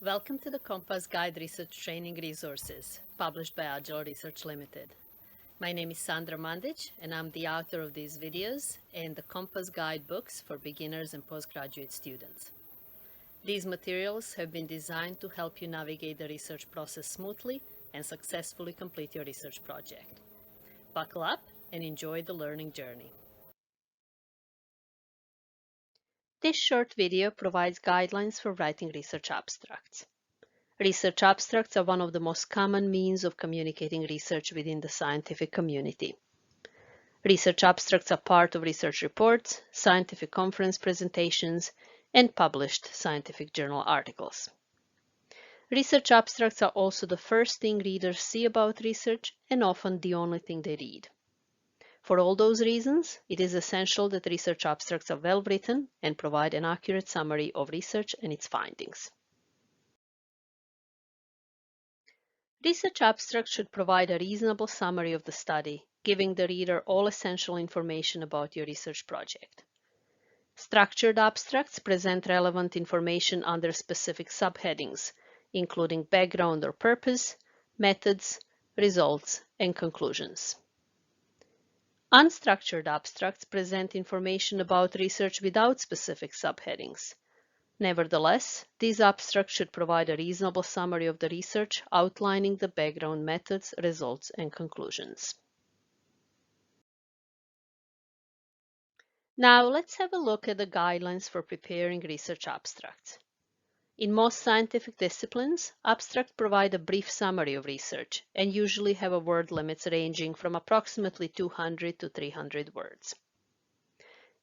Welcome to the Postgraduate Research Training Resources, published by AGILE Research Limited. My name is Sandra Mandic, and I'm the author of these videos and the Postgraduate books for beginners and postgraduate students. These materials have been designed to help you navigate the research process smoothly and successfully complete your research project. Buckle up and enjoy the learning journey. This short video provides guidelines for writing research abstracts. Research abstracts are one of the most common means of communicating research within the scientific community. Research abstracts are part of research reports, scientific conference presentations, and published scientific journal articles. Research abstracts are also the first thing readers see about research and often the only thing they read. For all those reasons, it is essential that research abstracts are well written and provide an accurate summary of research and its findings. Research abstracts should provide a reasonable summary of the study, giving the reader all essential information about your research project. Structured abstracts present relevant information under specific subheadings, including background or purpose, methods, results, and conclusions. Unstructured abstracts present information about research without specific subheadings. Nevertheless, these abstracts should provide a reasonable summary of the research, outlining the background, methods, results, and conclusions. Now, let's have a look at the guidelines for preparing research abstracts. In most scientific disciplines, abstracts provide a brief summary of research and usually have a word limits ranging from approximately 200 to 300 words.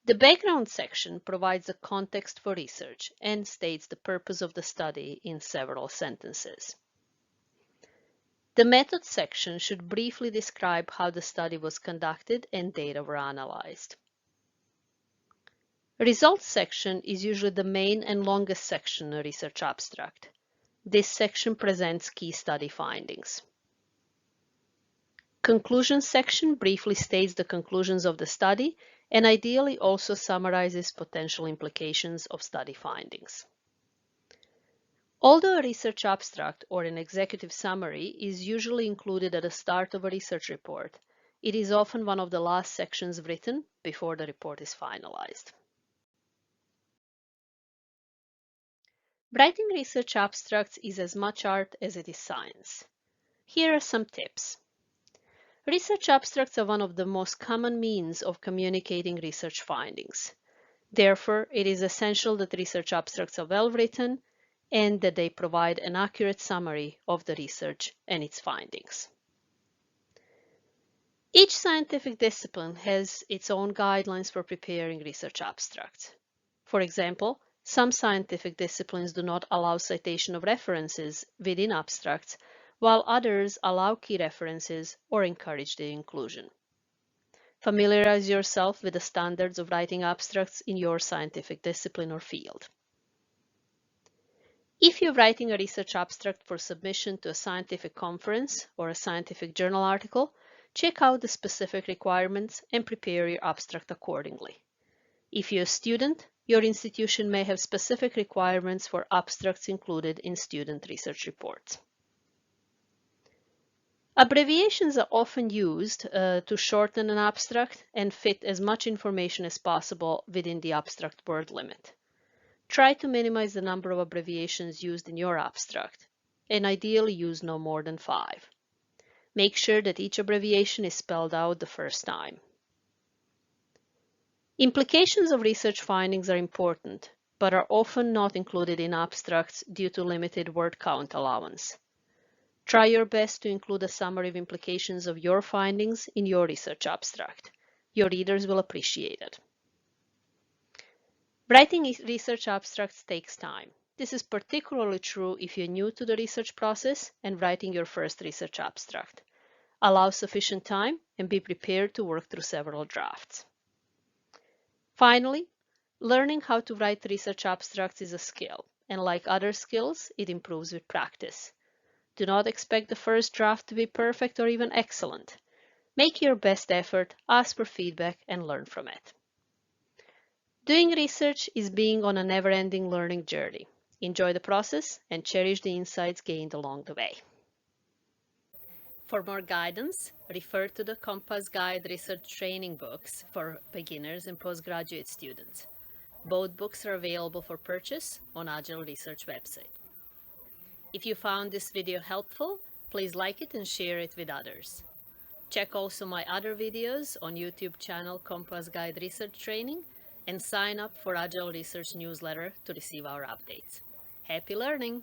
The background section provides a context for research and states the purpose of the study in several sentences. The method section should briefly describe how the study was conducted and data were analyzed. Results section is usually the main and longest section in a research abstract. This section presents key study findings. Conclusions section briefly states the conclusions of the study and ideally also summarizes potential implications of study findings. Although a research abstract or an executive summary is usually included at the start of a research report, it is often one of the last sections written before the report is finalized. Writing research abstracts is as much art as it is science. Here are some tips. Research abstracts are one of the most common means of communicating research findings. Therefore, it is essential that research abstracts are well written and that they provide an accurate summary of the research and its findings. Each scientific discipline has its own guidelines for preparing research abstracts. For example, some scientific disciplines do not allow citation of references within abstracts, while others allow key references or encourage their inclusion. Familiarize yourself with the standards of writing abstracts in your scientific discipline or field. If you're writing a research abstract for submission to a scientific conference or a scientific journal article, check out the specific requirements and prepare your abstract accordingly. If you're a student, your institution may have specific requirements for abstracts included in student research reports. Abbreviations are often used to shorten an abstract and fit as much information as possible within the abstract word limit. Try to minimize the number of abbreviations used in your abstract, and ideally use no more than 5. Make sure that each abbreviation is spelled out the first time. Implications of research findings are important, but are often not included in abstracts due to limited word count allowance. Try your best to include a summary of implications of your findings in your research abstract. Your readers will appreciate it. Writing research abstracts takes time. This is particularly true if you're new to the research process and writing your first research abstract. Allow sufficient time and be prepared to work through several drafts. Finally, learning how to write research abstracts is a skill, and like other skills, it improves with practice. Do not expect the first draft to be perfect or even excellent. Make your best effort, ask for feedback, and learn from it. Doing research is being on a never-ending learning journey. Enjoy the process and cherish the insights gained along the way. For more guidance, refer to the Postgraduate Research Training books for beginners and postgraduate students. Both books are available for purchase on AGILE Research website. If you found this video helpful, please like it and share it with others. Check also my other videos on YouTube channel Postgraduate Research Training and sign up for AGILE Research newsletter to receive our updates. Happy learning!